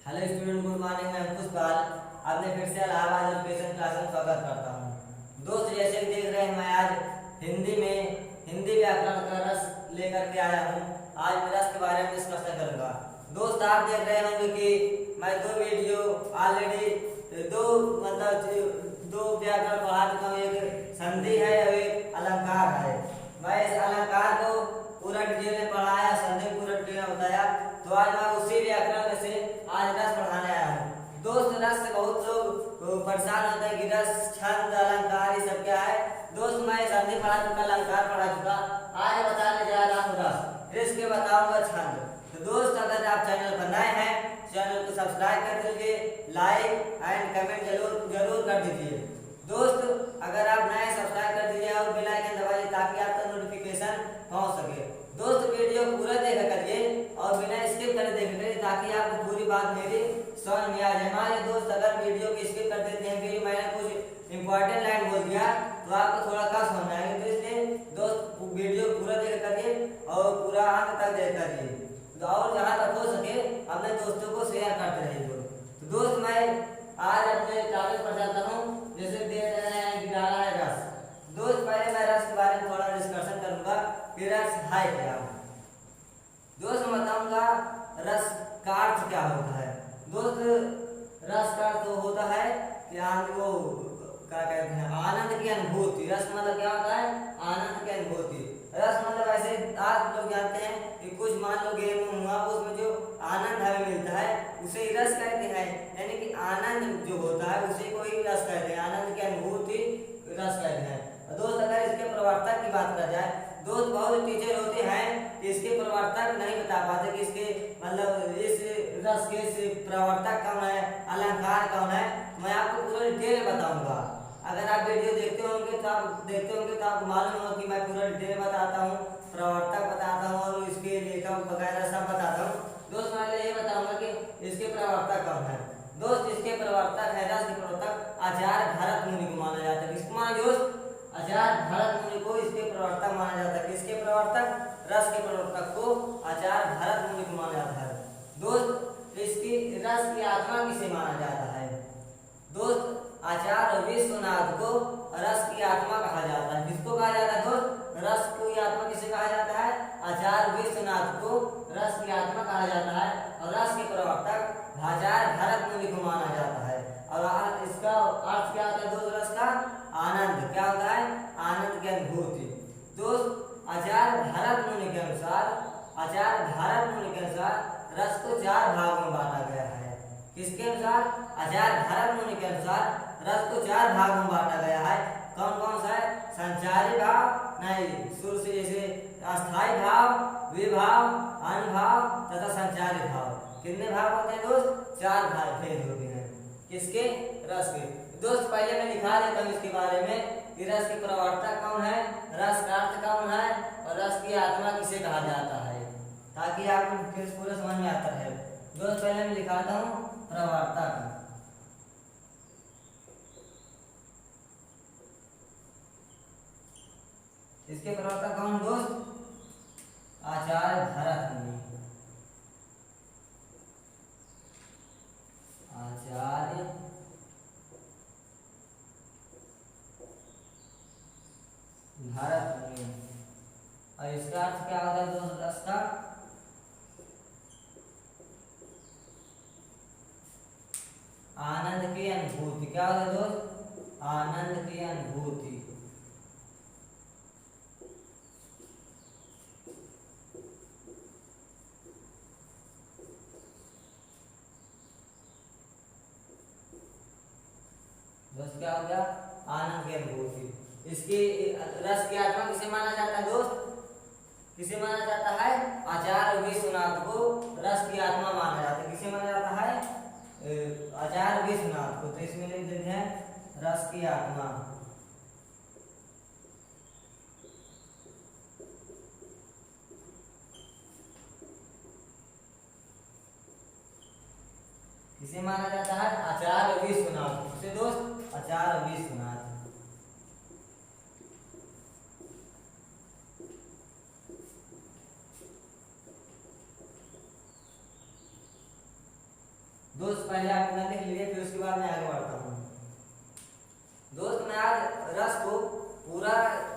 Hello student, good morning. मैं अंकुश पाल आपने फिर से इलाहाबाद एजुकेशन क्लास में स्वागत करता हूँ। दोस्त, जैसे कि देख रहे हैं, मैं आज हिंदी व्याकरण का रस लेकर के आया हूँ। आज मैं रस के बारे में डिस्कशन करूंगा। दोस्त, आप देख रहे होंगे कि मैं दो वीडियो ऑलरेडी दो दो व्याकरण पढ़ा चुका हूँ। एक संधि है और एक अलंकार है। मैं इस अलंकार को पूरा डिटेल में पढ़ाया, संधि पूरा डिटेल में बताया। तो आज मैं उसी व्याकरण में से आज रस पढ़ाने आया हूँ। दोस्त, रस से बहुत लोग परेशान होते हैं कि रस, छंद, अलंकार ये सब क्या है। दोस्त, मैं संधि पढ़ा चुका, अलंकार पढ़ा चुका। आज बताने जा रहा हूँ रस, इसके बताऊंगा छंद। तो दोस्त, अगर आप चैनल पर नए हैं, चैनल को सब्सक्राइब कर दीजिए, लाइक एंड कमेंट जरूर जरूर कर दीजिए। दोस्त, अगर आप नए सब्सक्राइब कर दीजिए और बेल आइकन दबाइए ताकि आपका नोटिफिकेशन पहुंच सके। दोस्त, वीडियो पूरा देखा करिए और बिना स्किप करे देखा करिए ताकि आपको पूरी बात मेरी समझ में आ जाए। मान लीजिए दोस्त, अगर वीडियो को स्किप कर देते हैं फिर मैंने कुछ इंपॉर्टेंट लाइन बोल दिया तो आपको थोड़ा कम समझ में आएगा। तो इसलिए दोस्त, वीडियो पूरा देखा करिए और पूरा अंत तक देखा करिए। तो और जहाँ तक हो सके अपने दोस्तों को शेयर करते रहिए। तो दोस्त, मैं आज अपने टॉपिक पर जाता हूँ। जैसे दे रहे हैं कि डाला है रस। दोस्त, पहले मैं रस के बारे में थोड़ा डिस्कशन करूंगा कि रस है क्या। दोस्त, मैं बताऊंगा रस का अर्थ क्या होता है। दोस्त, रस का अर्थ होता है कि वो क्या कहते हैं, आनंद की अनुभूति। रस मतलब क्या होता है? आनंद की अनुभूति। रस मतलब ऐसे आप लोग जानते हैं कि कुछ मान लो गेम हुआ, उसमें जो आनंद हमें मिलता है उसे ही रस कहते हैं। यानी कि आनंद जो होता है उसे को ही रस कहते हैं, आनंद की अनुभूति रस कहते हैं। दोस्त, अगर इसके प्रवर्तक की बात करा जाए, दोस्त बहुत टीचर होते हैं कि इसके प्रवर्तक नहीं बता पाते कि इसके मतलब इस रस के प्रवर्तक कौन है, अलंकार कौन है। मैं आपको पूरा डिटेल बताऊंगा। अगर आप वीडियो देखते होंगे तो आपको मालूम होगा कि मैं पूरा डिटेल बताता हूँ, प्रवर्तक बताता हूँ और इसके लेखक वगैरह सब बताता हूँ। दोस्त, मैं ये बताऊंगा कि इसके प्रवर्तक कौन है। दोस्त, इसके प्रवर्तक है, रस के प्रवर्तक आचार्य भरत मुनि को माना जाता है। किसको माना दोस्त? आचार्य भरत मुनि को इसके प्रवर्तक माना जाता है। किसके प्रवर्तक? रस के प्रवर्तक को आचार्य भरत मुनि को माना जाता है। दोस्त, इसकी रस की आत्मा किसे माना जाता है? दोस्त, आचार्य विश्वनाथ को रस की आत्मा कहा जाता है। किसको कहा जाता है दोस्त? रस की आत्मा किसे कहा जाता है? आचार्य विश्वनाथ को रस की आत्मा कहा जाता है। और रस के प्रवर्तक आचार्य भरत मुनि को माना जाता है। और इसका अर्थ क्या होता है दोस्त? रस का आनंद। क्या होता है? आनंद की अनुभूति। दोस्त, आचार्य भरत मुनि के अनुसार रस को चार भागों में बांटा गया है। किसके अनुसार? आचार्य भरत मुनि के अनुसार रस को चार भागों में बांटा गया है। कौन कौन सा है? संचारी भाव, नहीं शुरू से जैसे अस्थायी भाव, विभाव, अनुभाव तथा संचारी भाव। कितने भाग होते हैं दोस्त? चार भाग भेद होते हैं। किसके? रस के। दोस्त, पहले मैं लिखा देता हूँ इसके बारे में कि रस के प्रवर्तक कौन है, रस का अर्थ कौन है और रस की आत्मा किसे कहा जाता है, ताकि आपको पूरा समझ में आता है। दोस्त, पहले मैं लिखाता हूँ प्रवर्तक। इसके प्रवर्तक कौन दोस्त? आचार्य भरत मुनि। आचार्य भरत मुनि। और इसका अर्थ क्या होता है दोस्त? रस का आनंद की अनुभूति। क्या होता है दोस्त? आनंद की अनुभूति। दोस्त, क्या हो गया? आनंद की अनुभूति। इसकी रस की आत्मा किसे माना जाता है दोस्त? किसे माना जाता है? आचार्य विश्वनाथ को रस की आत्मा माना जाता है। किसे माना जाता है? आचार्य विश्वनाथ को। तो इसमें लिख देते हैं रस की आत्मा। किसे माना जाता है? आचार्य विश्वनाथ। किसे दोस्त? आचार्य विश्वनाथ। दोस्त पहले आप अपना लिख लीजिए, फिर उसके बाद मैं आगे बढ़ता हूँ। दोस्त मैं आज रस को पूरा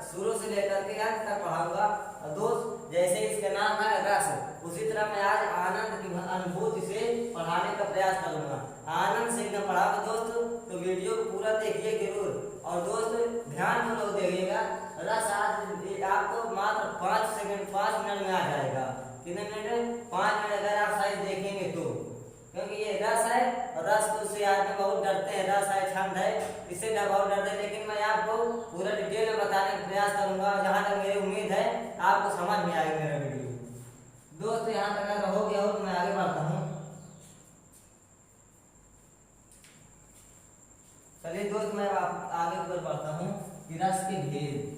शुरू से लेकर के अंत तक पढ़ाऊंगा। और दोस्त जैसे इसका नाम है रस, उसी तरह मैं आज आनंद की अनुभूति से पढ़ाने का प्रयास करूंगा। आनंद से एकदम पढ़ाऊंगा दोस्त, तो वीडियो को पूरा देखिए जरूर। और दोस्त ध्यान में लोग देखिएगा, रस आज आपको मात्र 5 मिनट में आ जाएगा। कितने मिनट? 5 मिनट अगर आप साइज देखेंगे तो, क्योंकि ये रस है और रस को से आदमी बहुत डरते हैं। रस है, छंद है, इससे बहुत डरते हैं। लेकिन मैं आपको पूरा डिटेल में बताने का प्रयास करूंगा। जहां तक मेरी उम्मीद है आपको समझ में आएगा मेरा वीडियो। दोस्त यहाँ तक अगर हो गया हो तो मैं आगे बढ़ता हूँ। चलिए दोस्त मैं आगे की ओर बढ़ता हूँ कि रस के भेद।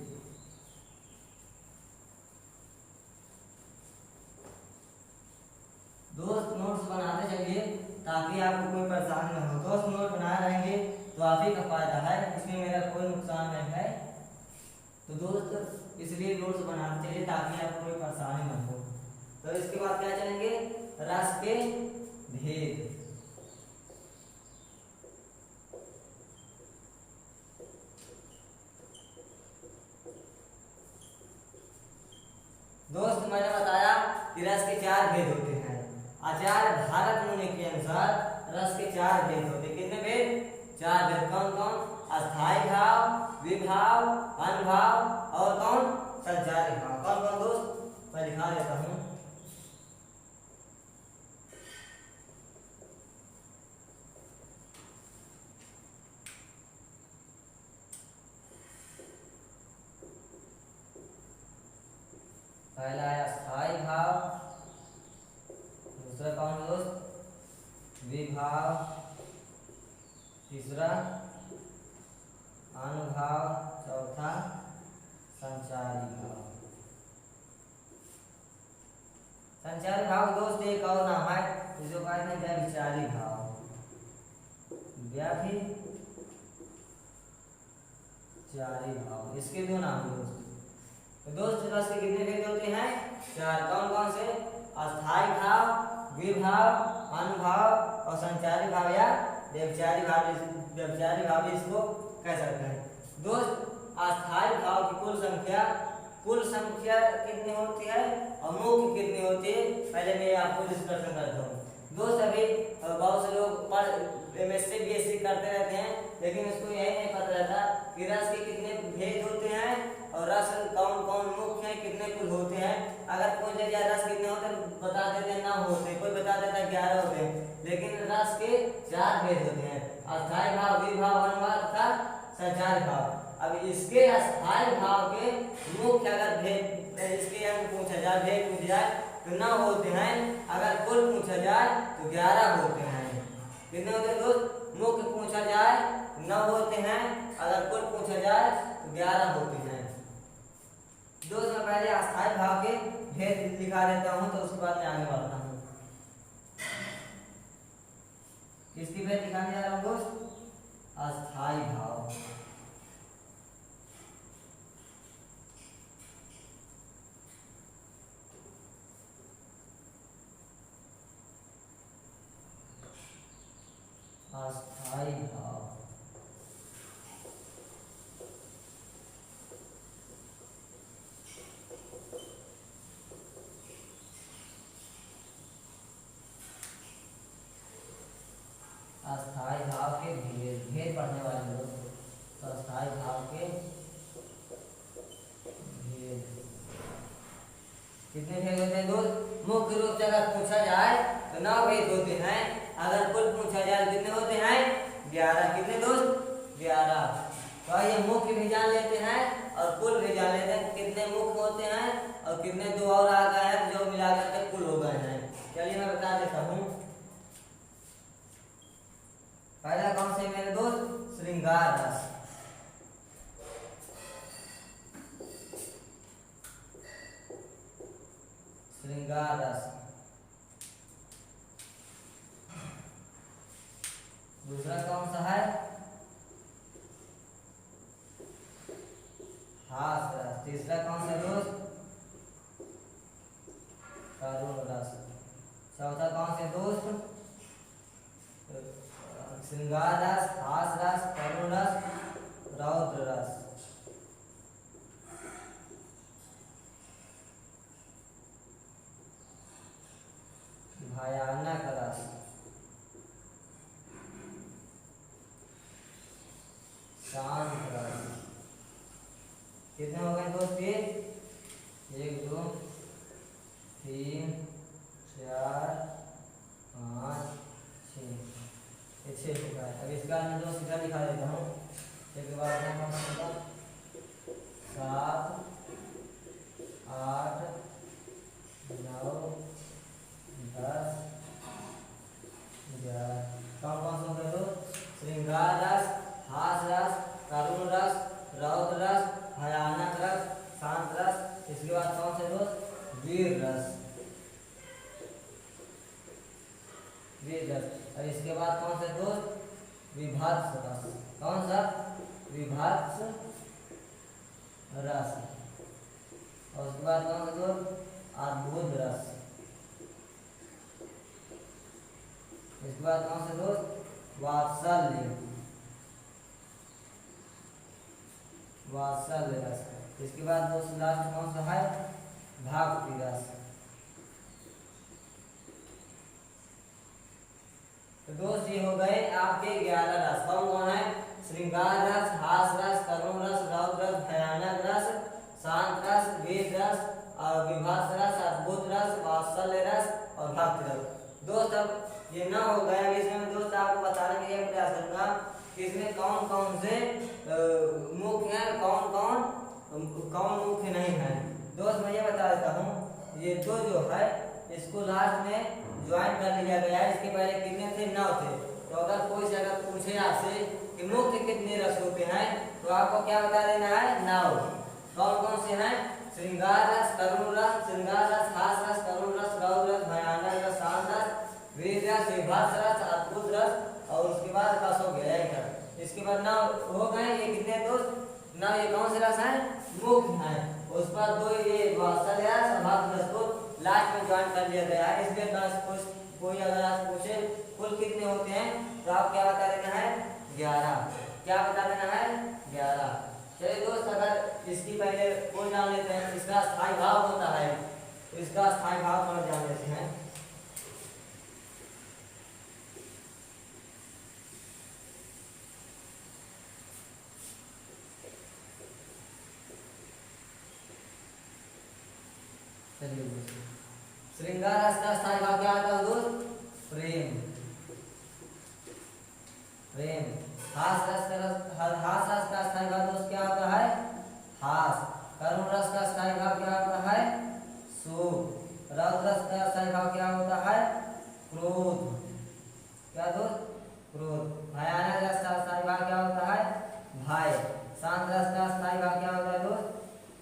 दोस्त नोट्स बनाते चलिए ताकि आपको कोई परेशानी न हो। दोस्त नोट बनाए रहेंगे तो आप ही का फायदा है, इसमें मेरा कोई नुकसान नहीं है। तो दोस्त इसलिए नोट्स बनाते चलिए ताकि आपको कोई परेशानी न हो। तो इसके बाद क्या चलेंगे? रस के भेद। दोस्त मैंने बताया कि रस के 4 भेद होते हैं। आचार्य भारत मुनि के अनुसार रस के 4 भेद होते हैं। कितने भेद? 4 भेद। कौन कौन? अस्थाई भाव, विभाव, अनुभाव और कौन? संचारी भाव। कौन कौन दोस्त? मैं दिखा देता हूँ। पहला है अस्थाई भाव, दूसरा कौन दोस्त? विभाव, तीसरा अनुभाव, चौथा संचारी भाव। संचारी भाव दोस्त एक और नाम है जिसको कहते हैं व्यभिचारी भाव। व्यभिचारी भाव, इसके 2 नाम दोस्त। तो दोस्त रस के कितने भेद होते हैं? 4। कौन कौन से? अस्थाई भाव, विभाव, अनुभाव और संचारी भाव या व्यभिचारी भाव। व्यभिचारी भाव इसको कह सकते हैं। दोस्त अस्थाई भाव की कुल संख्या कितनी होती है और मुख्य कितनी होती है, पहले मैं आपको डिस्कशन करता हूँ। दोस्त अभी बहुत से लोग एमएससी बीएससी करते रहते हैं, लेकिन उसको यही नहीं पता रहता कि रस के कितने भेद होते हैं और रस कौन कौन मुख्य है, कितने कुल होते हैं। अगर पूछे जाए रस कितने होते हैं, बता देते हैं 9 होते हैं, कोई बता देता है 11 होते हैं। लेकिन रस के 4 भेद होते हैं, अस्थाई भाव, विभाव, अनुभाव तथा संचारी भाव। अब इसके अस्थाई भाव के मुख्य अगर भेद इसके अंक पूछा जाए, भेद पूछा जाए तो 9 होते हैं। अगर कुल पूछा जाए तो 11 होते हैं। कितने होते हैं दोस्त? मुख्य पूछा जाए 9 होते हैं, अगर कुल पूछा जाए तो 11 होते हैं। दोस्त मैं पहले अस्थाई भाव के भेद दिखा देता हूँ, तो उसके बाद मैं आगे बढ़ता हूँ। किसकी भेद दिखाने जा रहा हूँ दोस्त? अस्थाई भाव। अस्थाई भाव अस्थाई भाव के भेद पढ़ने वाले लोग, तो अस्थाई भाव के भेद कितने भेद होते हैं दोस्त? मुख्य रूप से अगर पूछा जाए तो 9 भेद होते हैं। अगर कुल पूछा जाए कितने होते हैं? 11। कितने दोस्त? 11। तो ये मुख्य भी जान लेते हैं और कुल भी जान लेते हैं, कितने मुख्य होते हैं और कितने 2 और आ गए हैं जो मिलाकर के कुल हो गए हैं। चलिए मैं बता देता हूँ। पहला कौन से मेरे दोस्त? श्रृंगार रस। श्रृंगार रस। दूसरा कौन सा है? हास रस। तीसरा कौन सा दोस्त? करुण रस। चौथा कौन से दोस्त? श्रृंगार रस, हास रस, करुण रस, रौद्र रस। भयानक रस, शांत रस। कितने हो गए दोस्त ये? 1 2 3 4 5 6, ये 6 हो गया। अब इसका मैं दोस्त सीधा दिखा देता हूँ। एक बार मैं 7 8 9 10 11। कौन कौन से हो गए दोस्त? श्रृंगार रस, हास रस, करुण रस, रौद्र रस, भयानक रस, शांत रस। इसके बाद कौन से दोस्त? वीर रस, वीर रस। और इसके बाद कौन से दोस्त? विभत्स रस। कौन सा? विभत्स रस। और उसके बाद कौन से दोस्त? अद्भुत रस। इसके बाद कौन से दोस्त? वात्सल्य, वात्सल्य रस। इसके बाद दोस्त लास्ट कौन सा है? भक्ति रस। तो दोस्त ये हो गए आपके 11 रस। कौन कौन है? श्रृंगार रस, हास रस, करुण रस, रौद्र रस, भयानक रस, शांत रस, वीर रस, और विभत्स रस, अद्भुत रस, वात्सल्य रस और भक्ति रस। दोस्त अब ये ना हो गया, इसमें दोस्त आपको बताने के लिए प्रयास करूंगा कि इसमें कौन कौन से मुख्य हैं, कौन मुख्य नहीं है। दोस्त मैं ये बता देता हूँ, ये दो जो है इसको लास्ट में ज्वाइन कर लिया गया है। इसके पहले कितने थे? 9 थे। तो अगर कोई से अगर पूछे आपसे कि मुख्य कितने रस होते हैं तो आपको क्या बता देना है? 9। कौन कौन से हैं? श्रृंगार रस, करुण रस, श्रृंगार रस, हास रस, करुण रस, रौद्र रस, भयानक रस, शांत रस, वीर रस, विभत्स रस, अद्भुत रस और उसके बाद रस हो गया 1। इसके बाद 9 हो गए। ये कितने दोस्त? 9। ये कौन से रस हैं? मुख्य हैं। उस पर 2 ये वात्सल्य रस और भक्ति रस को लास्ट में ज्वाइन कर लिया गया है। इसलिए कोई अगर आप पूछे कुल कितने होते हैं तो आप क्या बता देना है? 11। क्या बता देना है? 11। चलिए दोस्त, अगर इसकी पहले कोई जान लेते हैं, इसका स्थायी भाव होता है, तो इसका स्थायी भाव पर जान लेते हैं। चलिए, श्रृंगार रस का स्थायी भाव क्या होता है दोस्त? प्रेम, प्रेम। हास रस का स्थायी भाव दोस्त क्या होता है? हास। करुण रस का स्थायी भाव क्या होता है? शोक। रौद्र रस का स्थायी भाव क्या होता है? क्रोध। क्या दोस्त? क्रोध। भयानक रस का स्थायी भाव क्या होता है? भय। शांत रस का स्थायी भाव क्या होता है दोस्त?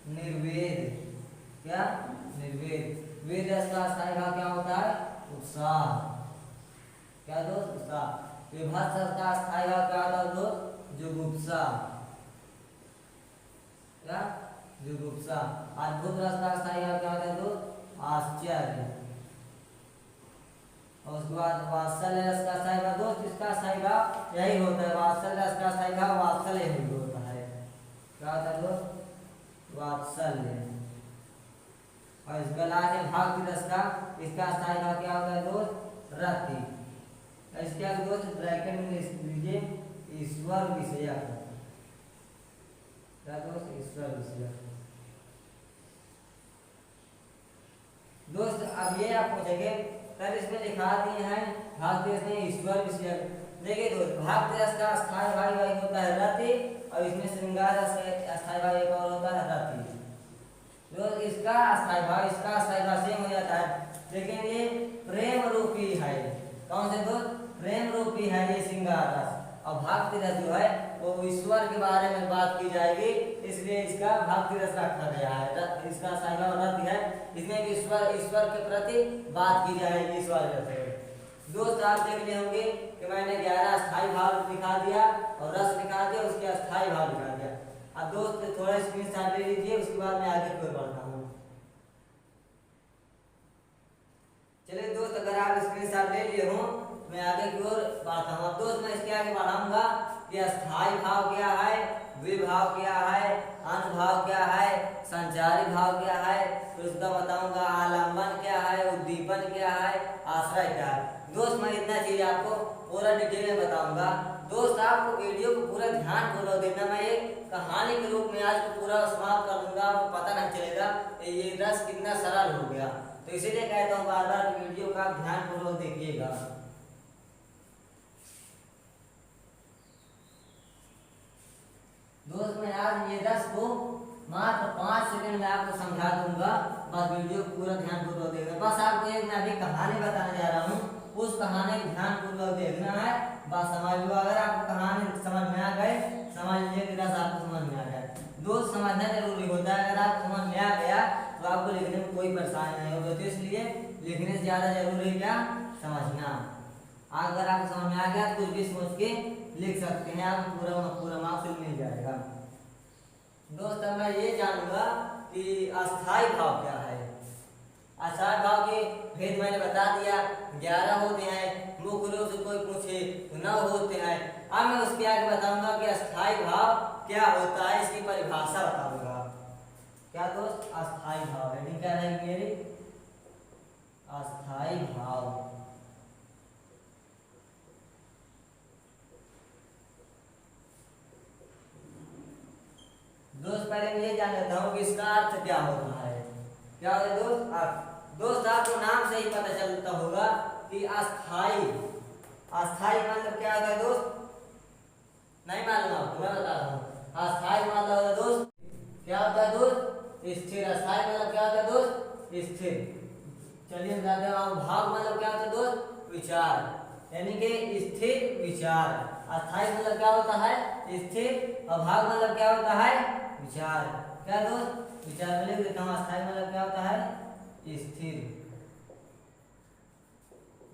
निर्वेद। क्या? निर्वेद। वीर रस का स्थायी भाव क्या होता है? उत्साह। क्या दोस्त? उत्साह। विभत्स रस का स्थायी भाव क्या होता है दोस्त? जुगुप्सा। क्या? जुगुप्सा। अद्भुत रस का स्थायी भाव क्या होता है दोस्त? आश्चर्य। और उसके बाद वात्सल्य रस का स्थायी भाव दोस्त, इसका स्थायी भाव यही होता है। वात्सल्य रस का स्थायी भाव वात्सल्य ही होता है। क्या होता है दोस्त? वात्सल्य। और इसका लास्ट है भक्ति रस का, इसका स्थायी भाव क्या होता है दोस्त? रति। इसके आगे दोस्त ब्रैकेट में लीजिए ईश्वर विषयक। क्या दोस्त? ईश्वर विषयक। दोस्त अब ये आप पूछेंगे सर इसमें लिखा दिए हैं भक्ति रस में ईश्वर विषयक। देखिए दोस्त, भक्ति रस का स्थायी भाव वही होता है रति, और इसमें श्रृंगार रस का स्थायी भाव एक और होता है रति। दोस्त इसका स्थायी भाव इसका स्थायी भाव सेम हो जाता है, लेकिन ये प्रेम रूपी है। कौन से दोस्त? प्रेम रूपी है ये श्रृंगार रस। और भक्ति रस जो है वो ईश्वर के बारे में बात की जाएगी, इसलिए इसका भक्ति रस रखा गया है। इसका स्थायी भाव रति है, इसमें ईश्वर के प्रति बात की जाएगी ईश्वर से। दोस्त आप देख लिए होंगे कि मैंने 11 स्थायी भाव दिखा दिया और रस दिखा दिया, उसके अस्थायी भाव दिखा दिया। अब दोस्त थोड़ा स्क्रीनशॉट ले लीजिए, उसके बाद मैं आगे की ओर बढ़ता हूँ। चलिए दोस्त, अगर आप स्क्रीनशॉट ले लिए हो मैं आगे की ओर बढ़ता हूँ। अब दोस्त मैं इसके आगे बढ़ाऊंगा कि अस्थाई भाव क्या है, विभाव क्या है, अनुभाव क्या है, संचारी भाव क्या है, फिर उसका बताऊंगा आलंबन क्या है, उद्दीपन क्या है, आश्रय क्या है। दोस्त मैं इतना चीज आपको पूरा डिटेल में बताऊंगा। दोस्त आपको वीडियो को पूरा ध्यान पूर्वक देखना। मैं एक कहानी के रूप में आज को पूरा समाप्त कर दूंगा, आपको पता नहीं चलेगा ये रस कितना सरल हो गया। तो इसीलिए कहता हूँ बार बार वीडियो का ध्यान पूर्वक देखिएगा। दोस्त मैं आज ये रस को मात्र 5 सेकंड में आपको समझा दूंगा, बस वीडियो को पूरा ध्यान पूर्वक देखना। बस आपको एक मैं अभी कहानी बताने जा रहा हूँ, उस कहानी को ध्यान पूर्वक देखना है, बस समझ लो। अगर आपको कहानी समझ में आ गए, समझ लीजिए कि रस आपको समझ में आ गया। दोस्त समझना जरूरी होता है, अगर आपको समझ में आ गया तो आपको लिखने में कोई परेशानी नहीं होगी। तो इसलिए लिखने से ज्यादा जरूरी है क्या, समझना। अगर आपको समझ में आ गया तो कुछ भी सोच के लिख सकते हैं, आपको पूरा मार्क्स मिल जाएगा। दोस्त मैं ये जानूंगा कि अस्थाई भाव क्या है। अस्थाई भाव के भेद मैंने बता दिया, 11 होते हैं। मुख्य रूप से कोई पूछे तो 9 होते हैं। अब मैं उसके आगे बताऊंगा कि अस्थाई भाव क्या होता है, इसकी परिभाषा बताऊंगा। क्या दोस्त, अस्थाई भाव है, क्या रहेगी मेरी, अस्थाई भाव। दोस्त पहले मैं ये जान लेता हूँ कि इसका अर्थ क्या होता है। क्या होता है दोस्त, अर्थ। दोस्त आपको नाम से ही पता चलता होगा कि अस्थाई, अस्थाई मतलब क्या होता है दोस्त, नहीं मालूम आपको, मैं बता रहा हूँ। अस्थाई मतलब होता है दोस्त, क्या होता है दोस्त, स्थिर। अस्थाई मतलब क्या होता है दोस्त, स्थिर। चलिए बताते हैं। भाव मतलब क्या होता है दोस्त, विचार, यानी कि स्थिर विचार। अस्थाई मतलब क्या होता है, स्थिर, और भाव मतलब क्या होता है, विचार। क्या दोस्त, विचार में लिख देता हूँ। अस्थाई मतलब क्या होता है, स्थिर।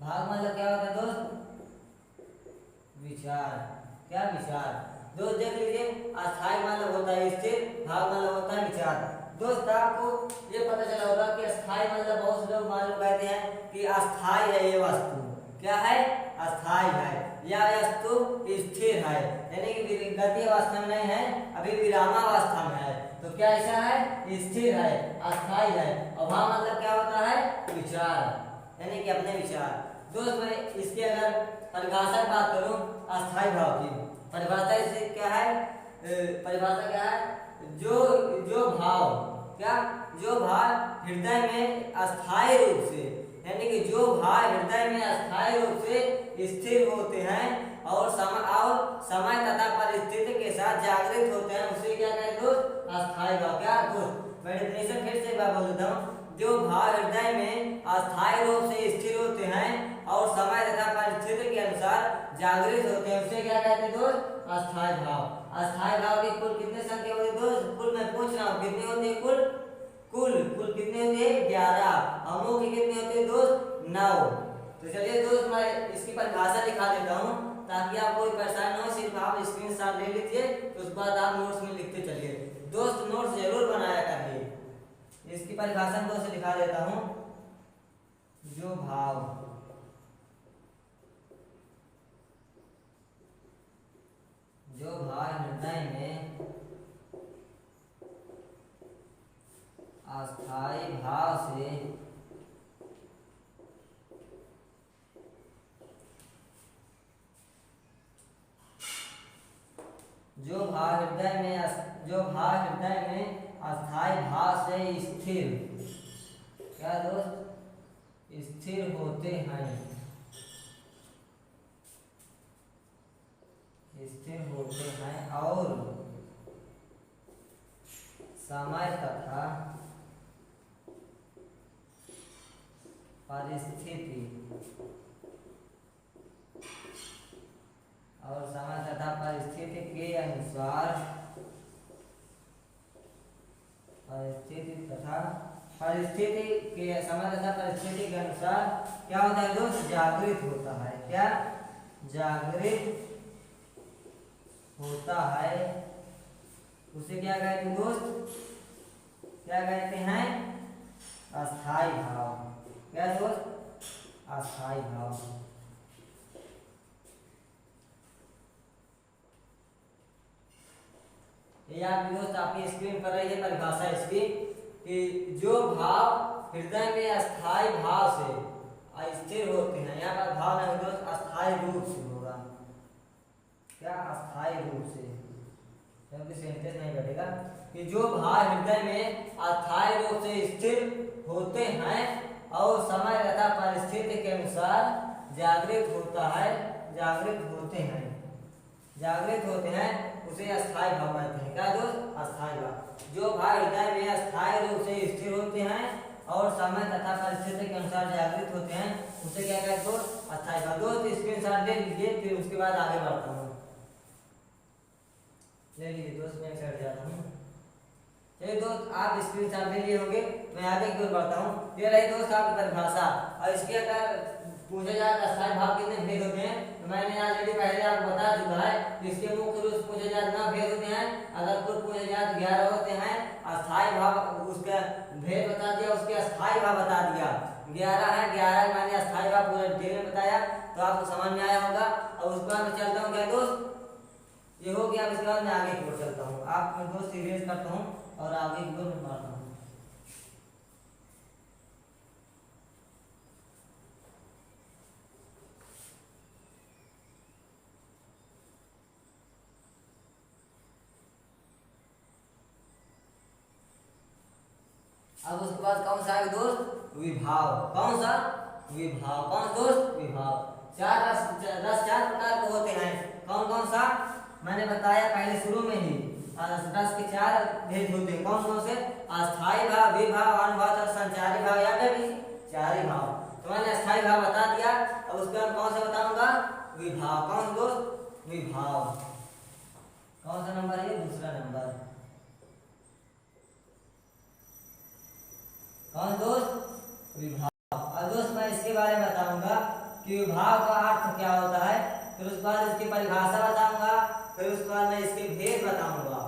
भाव मतलब क्या होता है दोस्त, विचार। क्या, विचार। दोस्त देख लीजिए, अस्थाई मतलब होता है स्थिर, भाव मतलब होता है विचार। दोस्त आपको ये पता चला होगा कि अस्थाई मतलब बहुत से लोग मालूम कहते हैं कि अस्थाई है ये वस्तु, क्या है, अस्थाई है, या वस्तु स्थिर है, यानी कि गति अवस्था में नहीं है, अभी विरामावस्था में है। तो क्या ऐसा है, स्थिर है, अस्थाई है। और भाव मतलब क्या होता है, विचार, यानी कि अपने विचार। दोस्त मैं इसकी अगर परिभाषा की बात करूं, अस्थाई भाव की परिभाषा इससे क्या है, परिभाषा क्या है, जो भाव, क्या, जो भाव हृदय में अस्थाई रूप से, यानी कि जो भाव हृदय में अस्थाई रूप से स्थिर होते हैं और समय तथा परिस्थिति के साथ जागृत होते हैं, उसे क्या कहते हैं दोस्त, अस्थाई भाव। क्या दोस्त, मैं डेफिनेशन फिर से एक बार बोल देता हूँ। जो भाव हृदय में अस्थाई रूप से स्थिर होते हैं और समय तथा परिस्थिति के अनुसार जागृत होते हैं, उसे क्या कहते हैं दोस्त, अस्थाई भाव। अस्थाई भाव की कुल कितने संख्या होती है दोस्त, कुल मैं पूछ रहा हूँ कितनी होती है, कुल कुल कितने होते हैं, 11। और मुख्य कितने होते हैं दोस्त, 9। तो चलिए दोस्त मैं इसकी परिभाषा दिखा देता हूँ ताकि आपको कोई परेशानी न हो। सिर्फ आप स्क्रीनशॉट ले लीजिए, तो उसके बाद आप नोट्स में लिखते चलिए। दोस्त नोट्स जरूर बनाया करिए। इसकी परिभाषा मैं दोस्त दिखा देता हूँ। जो भाव हृदय में अस्थाई भाव से जो भाव हृदय में अस्थाई भाव से स्थिर, क्या दोस्त, स्थिर होते हैं, स्थिर होते हैं और समय तथा परिस्थिति के अनुसार परिस्थिति के अनुसार क्या होता है दोस्त, जागृत होता है। क्या, जागृत होता है, उसे क्या कहते हैं दोस्त, क्या कहते हैं, अस्थाई भाव। क्या दोस्त, अस्थाई भाव। ये आप दोस्त आपकी स्क्रीन पर रही है परिभाषा इसकी कि जो भाव हृदय में अस्थायी भाव से स्थिर होते हैं, यहाँ पर भाव नहीं दोस्त अस्थायी रूप से होगा, क्या अस्थायी रूप से, क्योंकि सेंटेंस नहीं बैठेगा, कि जो भाव हृदय में अस्थायी रूप से स्थिर होते हैं और समय तथा परिस्थिति के अनुसार जागृत होता है, जागृत होते हैं उसे अस्थायी भाव कहते हैं। क्या दोस्त? अस्थायी भाव। जो भाव हृदय में अस्थायी रूप से स्थिर होते हैं और समय तथा परिस्थिति के अनुसार जागृत होते हैं उसे क्या कहते हैं दोस्त? अस्थायी भाव। दोस्त स्क्रीनशॉट ले लीजिए, फिर उसके बाद आगे बढ़ता हूँ। ले लीजिए दोस्त, मैं एक साइड जाता हूँ। चलिए दोस्त, आप स्क्रीनशॉट ले लिए होंगे, मैं आगे की ओर बढ़ता हूँ। ये रही दोस्त आपकी परिभाषा। और इसके अगर पूछा जाए अस्थायी भाव कितने भेद होते हैं, तो मैंने ऑलरेडी पहले आपको बता चुका है। इसके मुख्य रूप से पूछे जाए 9 भेद होते हैं, अगर कुल पूछे जाए 11 होते हैं। अस्थायी भाव उसका भेद बता दिया, उसके अस्थायी भाव बता दिया, 11 है। 11 मैंने अस्थायी भाव पूरा डिटेल में बताया, तो आपको समझ में आया होगा। और उसके बाद मैं चलता हूँ क्या दोस्त, ये हो गया। इसके बाद मैं आगे की ओर चलता हूँ, आप मैं दोस्त इरेज करता हूँ और आगे की ओर बढ़ता हूँ। अब उसके बाद कौन सा है दोस्त? विभाव। कौन सा? विभाव। कौन दोस्त? विभाव। रस 4 प्रकार के होते हैं। कौन कौन सा? मैंने बताया पहले शुरू में ही, रस के 4 भेद होते हैं। कौन कौन से? अस्थायी भाव, विभाव, अनुभाव और संचारी भाव, या फिर चारी भाव। तो मैंने अस्थायी भाव बता दिया। अब उसके बाद कौन सा बताऊंगा? विभाव। कौन दोस्त? विभाव। कौन सा नंबर है? दूसरा नंबर। कौन दोस्त? विभाव। और दोस्त मैं इसके बारे में बताऊंगा कि विभाव का अर्थ क्या होता है, फिर उसके बाद इसकी परिभाषा बताऊंगा, फिर उसके बाद मैं इसके भेद बताऊंगा।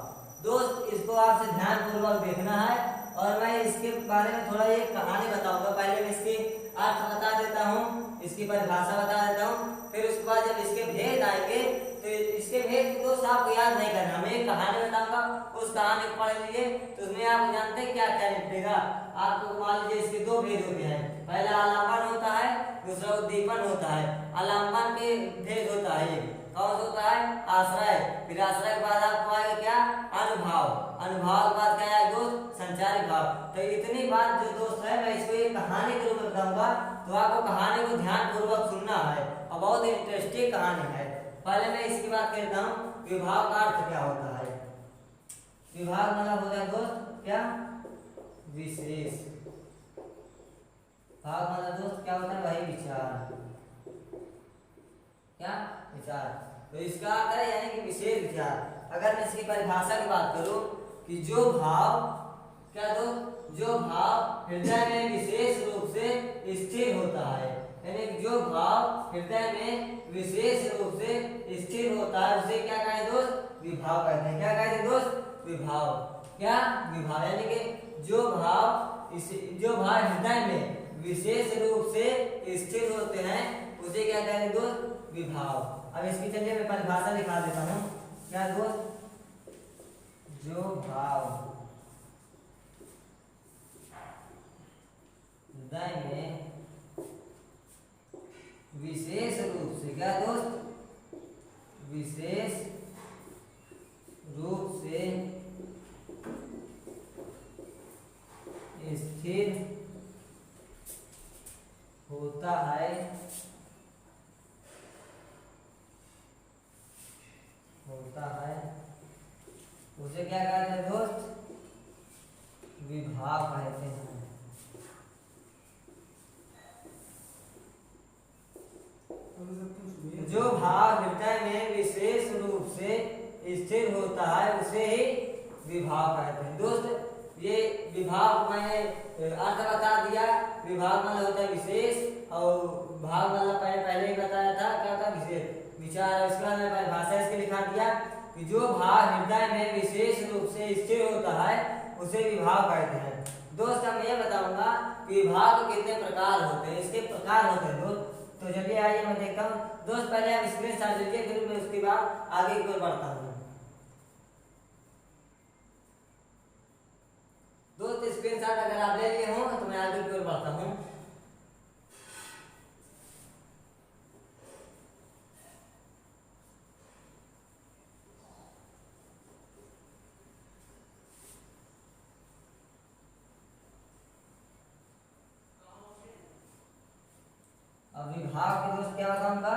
दोस्त इसको आपसे ध्यानपूर्वक देखना है और मैं इसके बारे में थोड़ा एक कहानी बताऊंगा। पहले मैं इसके अर्थ बता देता हूँ, इसकी परिभाषा बता देता हूँ, फिर उसके बाद जब इसके भेद आएंगे तो इसके भेद दोस्त आपको याद नहीं करना। मैं एक कहानी बताऊंगा, उस कहानी को पढ़ लीजिए, तो उसमें आप जानते हैं क्या क्या निकलेगा। आपको मान लीजिए इसके 2 भेद होते हैं, पहला आलंबन होता है, दूसरा उद्दीपन होता है। आलंबन के भेद होता है, कौन सा होता है? आश्रय। फिर आश्रय के बाद आपको आएगा क्या? अनुभाव। अनुभाव के बाद क्या आएगा दोस्त? संचारी भाव। तो इतनी बात जो दोस्त है मैं इसको एक कहानी के रूप में बताऊंगा, तो आपको कहानी को ध्यानपूर्वक सुनना है और बहुत इंटरेस्टिंग कहानी है। पहले मैं इसकी बात करता हूँ, विभाव का अर्थ क्या होता है। विभाग मतलब होता है दोस्त क्या? विशेष। भाग मतलब दोस्त क्या होता है? वही विचार। क्या? विचार। तो इसका अर्थ है यानी कि विशेष विचार। अगर मैं इसकी परिभाषा की बात करूं कि जो भाव क्या दोस्त? जो भाव हृदय में विशेष रूप से स्थिर होता है, यानी कि जो भाव हृदय में विशेष रूप से स्थिर होता है उसे क्या कहें दोस्त? विभाव कहते हैं। क्या कहते हैं दोस्त? विभाव। क्या? विभाव। यानी कि जो भाव हृदय में विशेष रूप से स्थिर होते हैं उसे क्या कहते हैं दोस्त? विभाव। अब इसकी चलिए मैं परिभाषा लिखा देता हूँ। क्या दोस्त? जो भाव हृदय में विशेष रूप से क्या दोस्त? विशेष रूप से स्थिर होता है उसे क्या कहते हैं दोस्त? विभाव कहते हैं। जो भाव हृदय में विशेष रूप से स्थिर होता है उसे ही विभाव कहते हैं। दोस्त ये विभाव मैंने अर्थ बता दिया। विभाव मतलब होता है विशेष और भाव मतलब पहले ही बताया था क्या था? विशेष विचार। इसके बाद मैं परिभाषा इसके लिखा दिया कि जो भाव हृदय में विशेष रूप से स्थिर होता है उसे विभाव कहते हैं। दोस्त अब मैं बताऊंगा कि विभाव के कितने प्रकार होते हैं, इसके प्रकार होते हैं दोस्त। तो चलिए आइए मैं देखता हूँ। दोस्त पहले आप स्क्रीनशॉट लीजिए, फिर मैं उसके बाद आगे की ओर बढ़ता हूँ। दोस्त स्क्रीनशॉट अगर आप ले लिए हो तो मैं आगे की ओर बढ़ता हूँ। अब विभाग के दोस्त क्या बताऊंगा,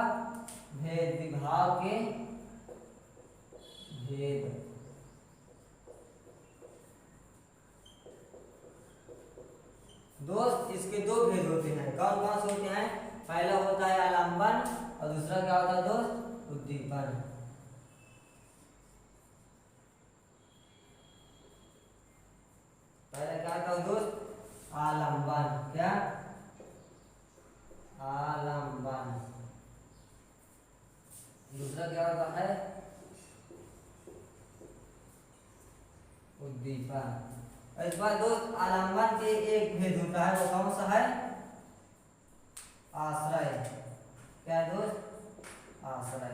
भेद, विभाग के भेद। दोस्त इसके दो भेद होते हैं, कौन कौन से होते हैं, पहला होता है आलंबन और दूसरा क्या होता है दोस्त, उद्दीपन। पहला क्या होता है दोस्त, आलंबन, क्या, आलंबन। दूसरा क्या होता है, उद्दीपन। इस बार दोस्त आलंबन के एक भेद होता है, वो कौन सा है, आश्रय। क्या दोस्त, आश्रय।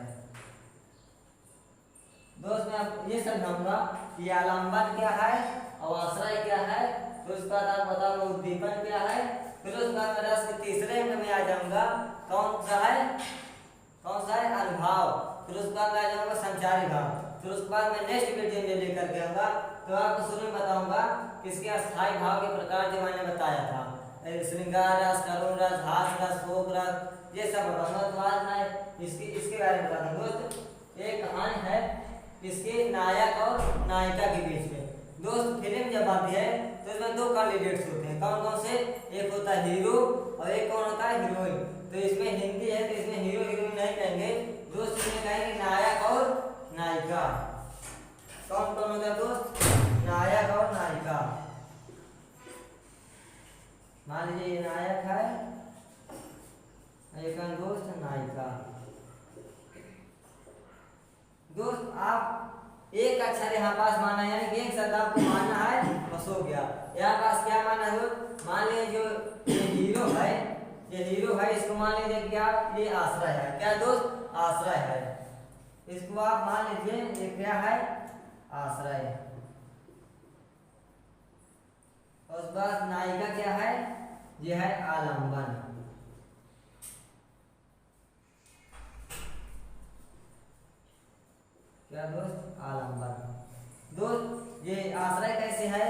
दोस्त मैं ये समझाऊंगा कि आलंबन क्या है और आश्रय क्या है, तो उसके बाद आप बताओ उद्दीपन क्या है। फिर उसके बाद मेरा इसके तीसरे अंक में आ जाऊंगा, कौन सा है, कौन सा है, अनुभाव। फिर उसके बाद मैं आ जाऊंगा संचारी भाव। फिर उसके बाद मैं नेक्स्ट वीडियो में लेकर के आऊंगा, तो आपको शुरू में बताऊंगा किसके अस्थायी भाव के प्रकार जो मैंने बताया था, श्रृंगार रस, करुण रस, हास रस, शोक रस, ये सब बताऊंगा। तो आज मैं इसके बारे में बता दूं दोस्त। एक कहानी है इसके नायक और नायिका के बीच में। दोस्त फिल्म जब आती है तो इसमें दो कैंडिडेट्स होते हैं, कौन कौन से, एक होता है हीरो और एक कौन होता है, हीरोइन। तो इसमें हिंदी है तो इसमें हीरो हीरोइन नहीं कहेंगे दोस्त, इसमें कहेंगे नायक और नायिका। कौन कौन होता है दोस्त, नायक और नायिका। मान लीजिए ये नायक है, एक दोस्त नायिका। दोस्त आप एक अक्षर यहाँ पास माना है, यानी कि एक शब्द आपको मानना है, बस हो गया। यहाँ पास क्या माना है, मान लीजिए जो ये हीरो है, ये हीरो है, इसको मान लीजिए कि आप ये आश्रय है, क्या दोस्त, आश्रय है। इसको आप मान लीजिए ये क्या है, आश्रय। और उस बाद नायिका क्या है, ये है आलंबन। क्या दोस्त, आलंबन। दोस्त ये आश्रय कैसे है,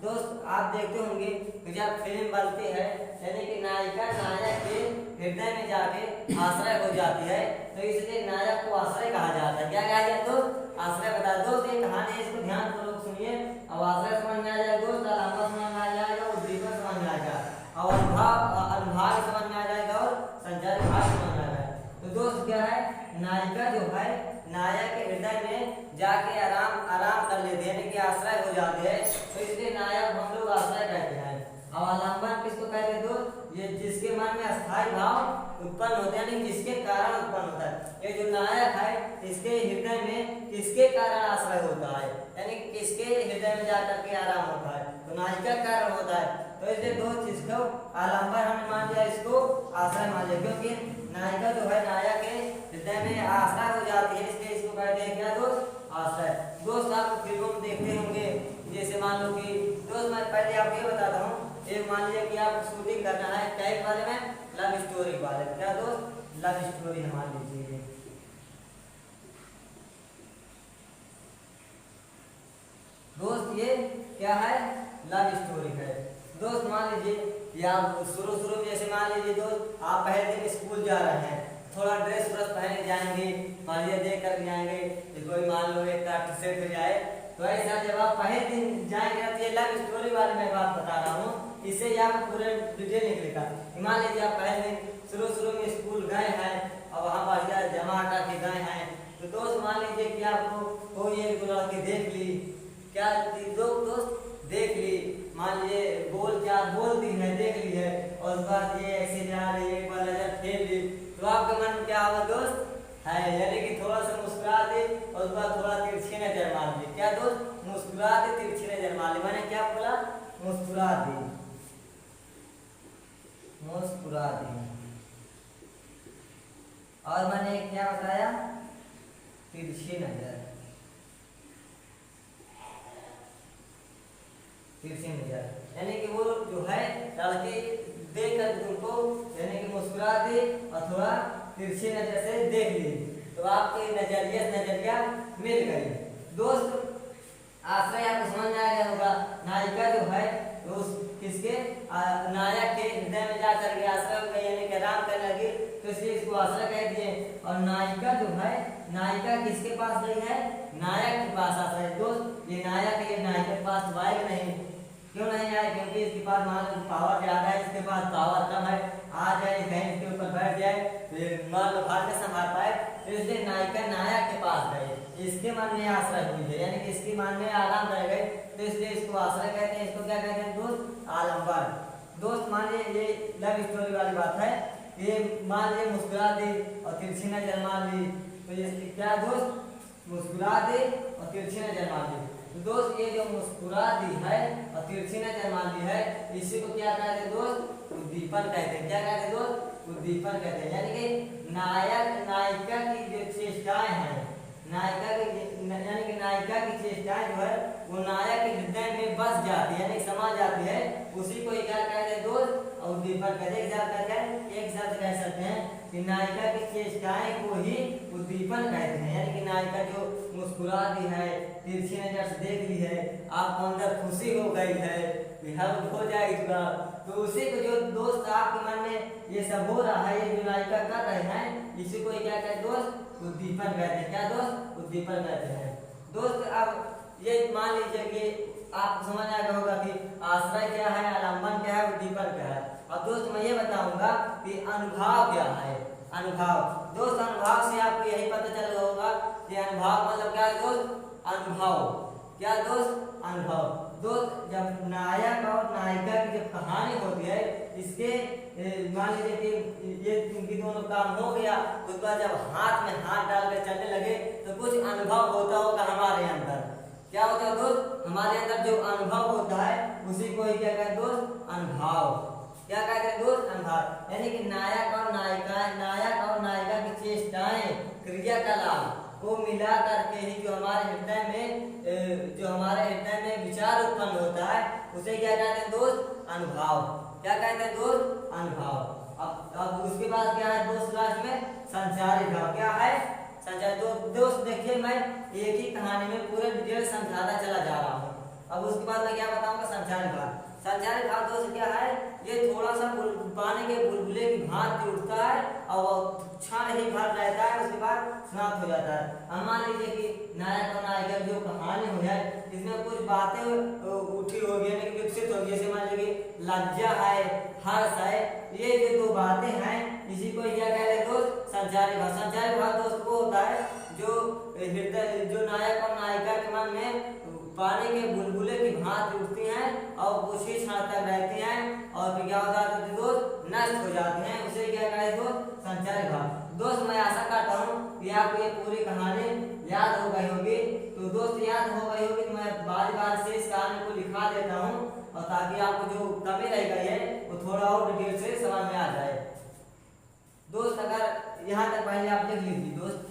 दोस्त आप देखते होंगे कि जब फिल्म बनती है, यानी कि नायिका नायक के हृदय में जाके आश्रय हो जाती है, तो इसलिए नायक को आश्रय कहा जाता है। क्या कहा जाता है दोस्त, आश्रय। बता दोस्त ये कहानी है, इसको ध्यान पूर्वक सुनिए। अब आश्रय समझ में आ जाएगा दोस्त, आलंबन समझ में आ जाएगा, उद्दीपन समझ में आ जाएगा, और अनुभाग समझ में आ जाएगा, और संचारी भाग समझ में आ जाएगा। तो दोस्त क्या है, नायिका जो है नायक के हृदय में जाके आराम कर लेते हैं, यानी कि आश्रय हो जाते हैं, तो इसलिए नायक हम लोग आश्रय कहते हैं। अब आलंबन किसको कहते हैं दोस्त, ये जिसके मन में अस्थायी भाव उत्पन्न होते हैं, यानी जिसके कारण उत्पन्न होता है। ये जो नायक है इसके हृदय में किसके कारण आश्रय होता है, यानी किसके हृदय में जाकर के आराम होता है, तो नायिका का कारण होता है। तो इसलिए दो चीज को आलंबन हमने मान लिया, इसको आश्रय मान लिया, क्योंकि नायिका जो है नायक के हृदय में आश्रय हो जाती है, इसलिए इसको कहते हैं क्या दोस्त, आश्रय। दोस्त आप फिल्मों में देखते होंगे, जैसे मान लो कि दोस्त मैं पहले आपको ये बताता हूँ, एक मान लीजिए कि आप शूटिंग करना है क्या के बारे में, लव स्टोरी के बारे में, क्या दोस्त, लव स्टोरी है मान लीजिए। दोस्त ये क्या है, लव स्टोरी है। दोस्त मान लीजिए या शुरू में जैसे मान लीजिए दोस्त आप पहले दिन स्कूल जा रहे हैं, थोड़ा ड्रेस व्रेस पहने जाएंगे, मान लीजिए देख कर जाएंगे, कोई मान लो एक टी शर्ट में जाए, तो ऐसा जब आप पहले दिन जाएंगे तो ये लव स्टोरी वाले मैं बात बता रहा हूँ, इससे यहाँ पर पूरे डिटेल निकलेगा। मान लीजिए आप पहले दिन शुरू में स्कूल गए हैं और वहाँ पर जमा करके गए हैं, तो दोस्त मान लीजिए कि आपको कोई एक लड़की देख ली, क्या दोस्त देख ली, मान लीजिए बोल दी है, देख ली है, और उसके बाद ये ऐसे जा रही है, एक बार नजर फेर ली, तो आपके मन में क्या होगा दोस्त, है यानी कि थोड़ा सा मुस्कुरा दे और उसके बाद थोड़ा तिरछी नजर मार दी, क्या दोस्त, मुस्कुरा दे तिरछी नजर मार ली, मैंने क्या बोला, मुस्कुरा दी, मुस्कुरा दी। और मैंने क्या बताया, तिरछी नजर, तिरछी नजर। यानी कि वो जो है लड़की देख कर उनको यानी कि मुस्कुरा दी और थोड़ा तिरछी नजर से देख ली, तो आपके नजरिया मिल गई। दोस्त आश्रय आपको समझ में आ गया होगा। नायिका जो है उस किसके नायक के हृदय में जा करके आश्रय हो गई, यानी कि आराम करने लगी, तो इसलिए इसको आश्रय कह दिए। और नायिका जो है, नायिका किसके पास गई है? नायक के पास आश्रय। दोस्त ये नायक ये नायिका के पास आएगा नहीं, क्यों नहीं आए? क्योंकि इसके पास मान लो पावर ज्यादा है, इसके पास पावर कम है, आ जाए कहीं इसके ऊपर बैठ जाए तो मान लो भाग में संभाल पाए, तो इसलिए नायिका नायक के पास गए, इसके मन में आश्रय हुई है, यानी कि इसके मन में आराम कर गए, तो इसलिए इसको आश्रय कहते हैं। इसको क्या कहते हैं दोस्त? आलंबन। दोस्त मान लीजिए ये लव स्टोरी वाली बात है, ये मान लीजिए मुस्कुरा दी और तिरछी नजर मार ली, तो ये क्या दोस्त? मुस्कुरा दी और तिरछी नजर मार दी। तो दोस्त ये जो मुस्कुरा दी है और तिरछी नजर मार दी है, इसी को क्या कहते हैं दोस्त? उद्दीपन कहते हैं। क्या कहते हैं दोस्त? उद्दीपन कहते हैं। यानी कि नायक नायिका की जो चेष्टाएं हैं, नायिका की यानी कि नायिका की चेष्टाएं जो है वो नायक के हृदय में बस जाती है, यानी समा जाती है, उसी को क्या कहते हैं दोस्त? उद्दीपन कहते हैं। एक शब्द कह सकते हैं कि नायिका की चेष्टाएं को ही उद्दीपन कहते हैं। यानी कि नायिका जो मुस्कुरा दी है, तिरछी नजर से देख ली है, आपको अंदर खुशी हो गई है कि हम हो जाएगा, तो उसी को जो दोस्त आपके मन में ये सब हो रहा है, ये जो नायिका कर रहे हैं, इसी को क्या कहते हैं दोस्त? उद्दीपन कहते हैं। क्या दोस्त? उद्दीपन कहते हैं। दोस्त अब ये मान लीजिए कि आपको समझ आ गया होगा कि आश्रय क्या है, आलंबन क्या है, उद्दीपन क्या है। अब दोस्त मैं ये बताऊंगा कि अनुभाव क्या है। अनुभाव दोस्त, अनुभाव से आपको यही पता चल गया होगा कि अनुभाव मतलब क्या है दोस्त? अनुभव। क्या दोस्त? अनुभव। दोस्त जब नायक और नायिका की जब कहानी होती है, इसके मान लीजिए कि ये इनकी दोनों काम हो गया, तो उसके बाद जब हाथ में हाथ डालकर चलने लगे तो कुछ अनुभव होता होगा हमारे अंदर। क्या होता है दोस्त? हमारे अंदर जो अनुभव होता है उसी को ही क्या कहते हैं दोस्त? अनुभव। क्या कहते हैं दोस्त? अनुभव। यानी कि नायक और नायिका की चेष्टाएं, क्रियाकलाप को मिला करके ही जो हमारे हृदय में विचार उत्पन्न होता है, उसे क्या कहते हैं दोस्त? अनुभव। क्या कहते हैं दोस्त? अनुभव। अब उसके बाद क्या है दोस्त? लास्ट में संचारी भाव। क्या है? संचार। दोस्त देखिए मैं एक ही कहानी में पूरे डिटेल समझाता चला जा रहा हूँ। अब उसके बाद मैं क्या बताऊंगा? संचारी भाव। संचारी भाव दोस्त क्या है? ये थोड़ा सा पानी के बुलबुले की भांति उठता है और क्षण ही भर रहता है, उसके बाद समाप्त हो जाता है। अब मान लीजिए कि नायक और नायिका जो कहानी हो जाए, इसमें कुछ बातें उठी होगी, यानी कि विकसित होगी, जैसे मान लीजिए कि लज्जा है, हर्ष है, ये जो दो बातें हैं, इसी को क्या कहते हैं दोस्त? संचारी भाव। संचारी भाव दोस्त वो होता है जो नायक और नायिका के मन में पानी के बुलबुले की भांति उठती हैं और कुछ ही क्षण तक रहती हैं और फिर क्या होता है दोस्त? नष्ट हो जाती हैं, उसे क्या कहते हैं दोस्त? संचारी भाव। दोस्त मैं आशा करता हूँ कि आपको ये पूरी कहानी याद हो गई होगी। तो दोस्त याद हो गई होगी तो मैं बार बार से इस कहानी को लिखा देता हूँ, और ताकि आपको जो कमी रह गई है वो थोड़ा और डिटेल से समझ में आ जाए। दोस्त अगर यहाँ तक पहले आप लिख लीजिए दोस्त।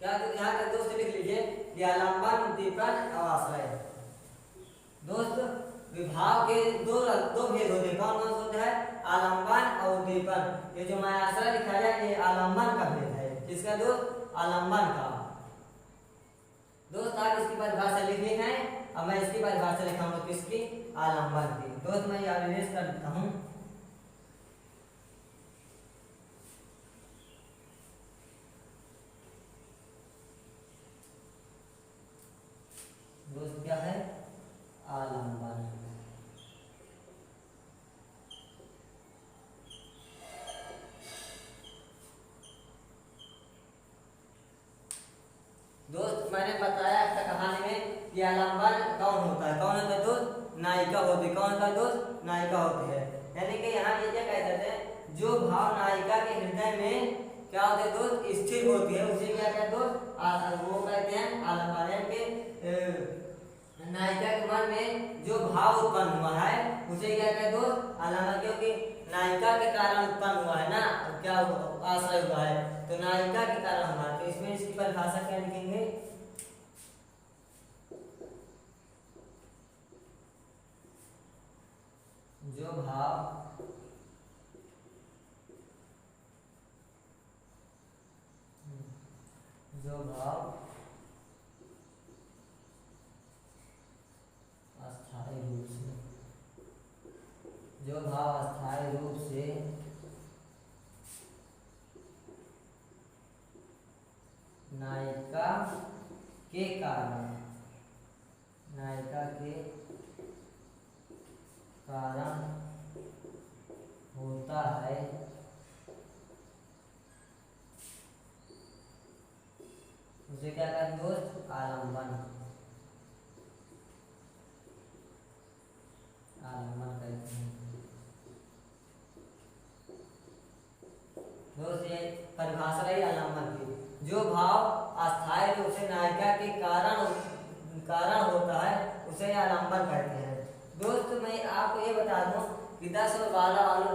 क्या तो यहाँ तक दोस्त लिख लीजिए कि आलंबन, उद्दीपन और आश्रय। दोस्त विभाव के दो भेद होते हैं। कौन कौन से होते हैं? आलंबन और उद्दीपन। ये जो मैं आश्रय लिखा है ये आलंबन का भेद है। किसका दोस्त? आलंबन का। दोस्त आप इसकी परिभाषा लिखनी है, अब मैं इसकी परिभाषा लिखाऊंगा किसकी? आलंबन की। दोस्त मैं यहाँ निवेश कर देता हूँ। दोस्त क्या है? आलंबन। दोस्त मैंने बताया कहानी में कि आलंबन कौन होता है? कौन होता है दोस्त? नायिका होती है। कौन होता है दोस्त? नायिका होती है। यानी कि यहाँ ये क्या कहते हैं? जो भाव नायिका के हृदय में क्या होते हैं दोस्त? स्थिर होती है, उसे क्या कहते हैं दोस्त? वो कहते हैं आलंबन। यानी कि नायिका के मन में जो भाव उत्पन्न हुआ है उसे क्या कहते हैं दोस्त? आलंबन। क्योंकि नायिका के कारण उत्पन्न हुआ है ना, क्या आश्रय हुआ है, तो नायिका के कारण हुआ है, तो इसमें इसकी परिभाषा क्या लिखेंगे, जो भाव अस्थायी रूप से, जो भाव अस्थायी रूप से नायिका के कारण होता है, उसे क्या कहते हैं दोस्त, आलम्बन कहते हैं दोस्त। ये परिभाषा रही आलम्बन की। जो भाव अस्थायी रूप से नायिका के कारण होता है उसे आलम्बन कहते हैं। दोस्त मैं आपको ये बता दूं कि 10 और 12 वालों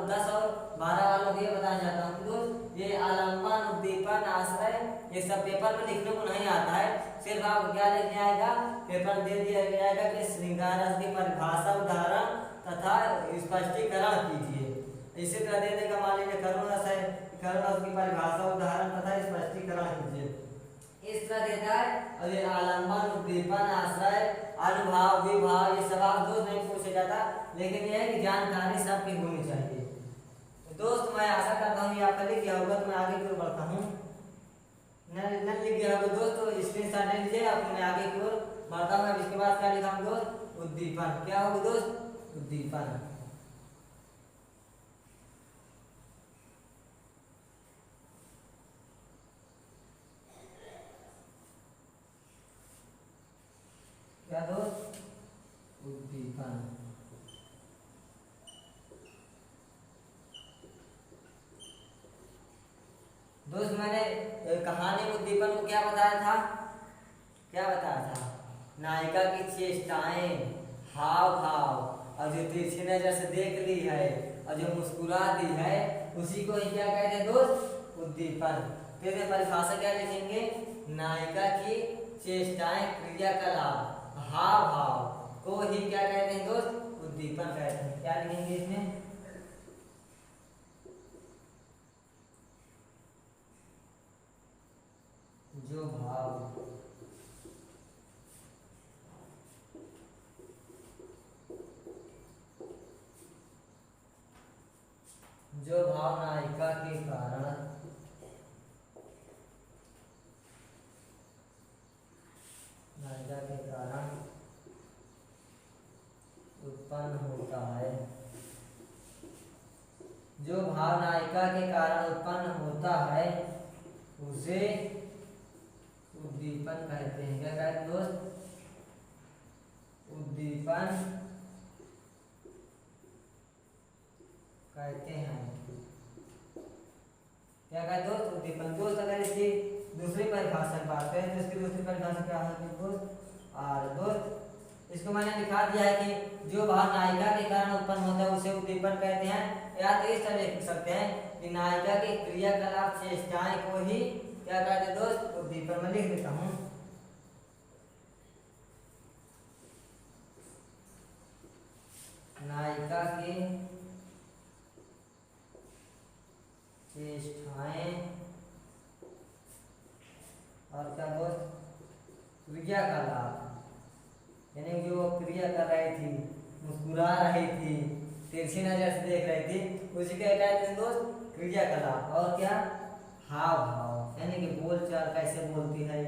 को ये बताना चाहता हूँ दोस्त, ये आलम्बन, उद्दीपन, आश्रय, ये सब पेपर में लिखने को नहीं आता है। सिर्फ आपको क्या लिखने आएगा, पेपर दे दिया जाएगा कि श्रृंगार रस की परिभाषा, उदाहरण तथा स्पष्टीकरण कीजिए। इसी तरह देने का मान लीजिए करुण रस है, करुण रस की परिभाषा, उदाहरण तथा स्पष्टीकरण कीजिए, इस तरह देता है। और ये आलम्बन, उद्दीपन, आश्रय, अनुभाव, विभाव, ये सवाल दोस्त नहीं पूछे जाता, लेकिन यह है कि जानकारी सबकी होनी चाहिए। तो दोस्त मैं आशा करता हूँ ये आपका लिख गया होगा, तो मैं आगे की ओर बढ़ता हूँ। न लिख गया होगा दोस्त तो स्क्रीनशॉट ले लीजिए, अब मैं आगे की ओर बढ़ता हूँ। अब इसके बाद क्या लिखा हूँ दोस्त, उद्दीपन। क्या होगा दोस्त, उद्दीपन। क्या दोस्त, उद्दीपन। दोस्त मैंने कहानी में उद्दीपन को क्या बताया था, नायिका की चेष्टाएं, हाव भाव, और जो तिरछी नजर से देख ली है और जो मुस्कुरा दी है, उसी को ही क्या कहते हैं दोस्त, उद्दीपन। फिर परिभाषा क्या लिखेंगे, नायिका की चेष्टाएं, क्रियाकलाप, हाव भाव को ही क्या कहते हैं दोस्त, उद्दीपन कहते हैं। क्या लिखेंगे इसमें, जो भाव नायिका के कारण उत्पन्न होता है, जो भाव नायिका के कारण उत्पन्न होता है उसे उद्दीपन कहते हैं। क्या कहते हैं दोस्त, उद्दीपन कहते हैं। क्या कहते दोस्त, उद्दीपन। दोस्त अगर इसकी दूसरी परिभाषा की बात करें तो इसकी दूसरी परिभाषा क्या है दोस्त, और दोस्त इसको मैंने लिखा दिया है कि जो भाव नायिका के कारण उत्पन्न होता है उसे उद्दीपन कहते हैं। या तो इस तरह लिख सकते हैं कि नायिका के क्रियाकलाप, चेष्टाएं को ही क्या कहते हैं दोस्त, उद्दीपन। में लिख देता हूँ, नायिका की चेष्टाएं और क्या दोस्त, क्रियाकलाप, यानी जो वो क्रिया कर रही थी, मुस्कुरा रही थी, तिरछी नजर से देख रही थी, उसी का कहते हैं दोस्त क्रियाकलाप। और क्या, हाव भाव, यानी कि बोलचाल कैसे बोलती है।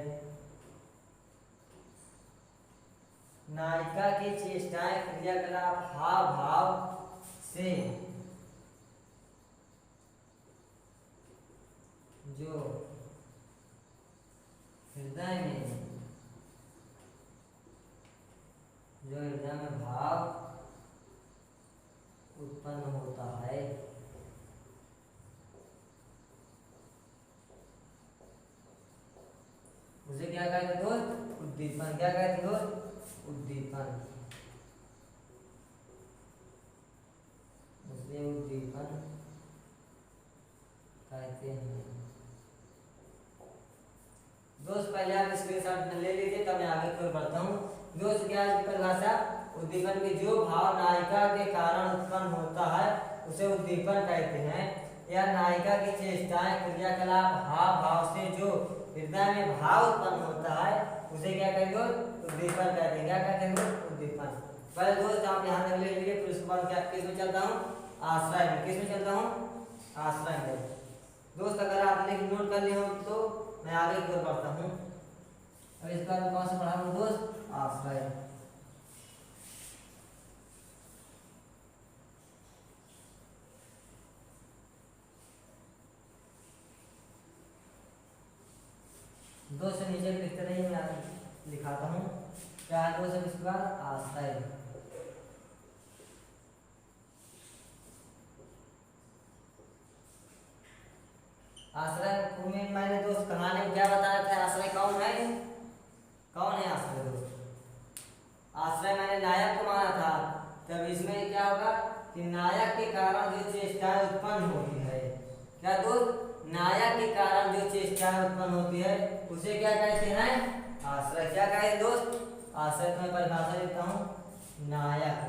नायिका की चेष्टाएं, क्रियाकलाप, हाव भाव से जो हृदय में भाव उत्पन्न होता है, उसे क्या कहते हैं दोस्त, उद्दीपन। क्या कहते हैं दोस्त, उद्दीपन। उसे उद्दीपन कहते हैं। दोस्त पहले आप स्क्रीनशॉट ले लीजिए, तब मैं आगे की ओर बढ़ता हूँ। दोस्त क्या है परिभाषा? उद्दीपन की जो भाव नायिका के कारण उत्पन्न होता है उसे उद्दीपन कहते हैं। या नायिका की चेष्टाएं, क्रियाकलाप, हाव भाव से जो हृदय में भाव उत्पन्न होता है उसे क्या कहेंगे? उद्दीपन कहते हैं। क्या कहते हैं? उद्दीपन। पहले दोस्त आप ध्यान रख लीजिए, फिर उसके बाद क्या किसमें चलता हूँ? आश्रय में। किसमें चलता हूँ? आश्रय में। दोस्त अगर आपने नोट कर लिया हो तो मैं आगे की ओर बढ़ता हूँ। अब इस बार कौन सा पढ़ा हूँ दोस्त? आश्रय। दोस्त नीचे लिखते रहिए, मैं लिखाता हूँ। क्या है दोस्त इसके बाद? आश्रय। आश्रय में मैंने दोस्त कहानी में क्या बताया था? आश्रय कौन है? कौन है आश्रय दोस्त? आश्रय मैंने नायक को माना था। तब इसमें क्या होगा कि नायक के कारण जो चेष्टाएं उत्पन्न होती है, क्या दोस्त? नायक के कारण जो चेष्टाएं उत्पन्न होती है उसे क्या कहते हैं? आश्रय। क्या कहते दोस्त? आश्रय में परिभाषा देता हूँ। नायक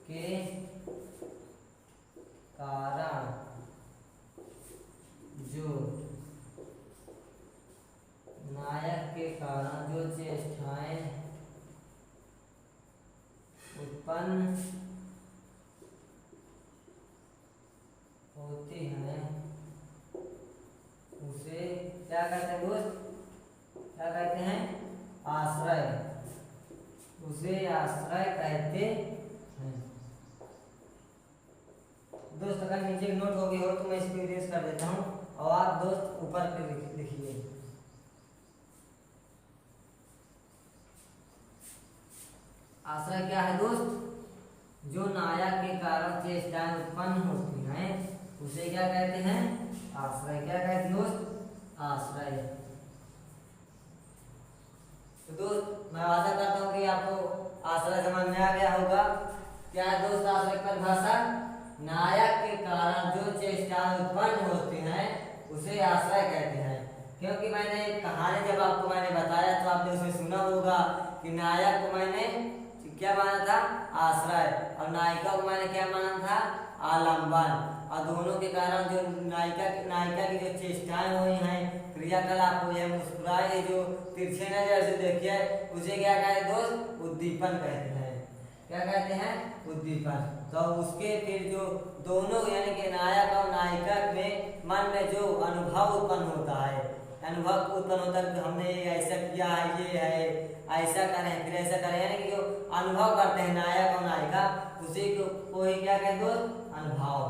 के कारण जो नायक के कारण जो चेष्टाएं उत्पन्न होती हैं उसे क्या कहते हैं दोस्त? क्या कहते हैं? आश्रय। उसे आश्रय कहते हैं। दोस्त अगर नीचे नोट हो गई हो तो मैं इसको इरेज कर देता हूँ और आप दोस्त ऊपर पे लिखिए। आश्रय क्या है दोस्त? जो नायक के कारण चेष्टाएं उत्पन्न होती हैं उसे क्या कहते हैं? आश्रय। क्या कहते हैं दोस्त? आश्रय। तो दोस्त मैं आशा करता हूँ कि आपको आश्रय समझ में आ गया होगा। क्या है दोस्त आश्रय की परिभाषा? नायक के कारण जो चेष्टाएं उत्पन्न होती हैं उसे आश्रय कहते हैं। क्योंकि मैंने कहानी जब आपको मैंने बताया तो आपने उसमें सुना होगा कि नायक को मैंने क्या माना था? आश्रय। और नायिका को मैंने क्या माना था? आलंबन। और दोनों के कारण जो नायिका की जो चेष्टाएं हुई हैं, क्रियाकलाप हुए हैं, मुस्कुराए, जो तिरछे नजर से देखिए उसे क्या कहते हैं दोस्त? उद्दीपन कहते हैं। क्या कहते हैं? उद्दीपन। तो उसके फिर जो दोनों यानी कि नायक और नायिका में मन में जो अनुभव उत्पन्न होता है, अनुभव उत्पन्न होता है कि हमने ऐसा किया है, ये है, ऐसा करें फिर ऐसा करें, यानी कि जो अनुभव करते हैं नायक और नायिका उसी को ही क्या कहते हैं दोस्त? अनुभव।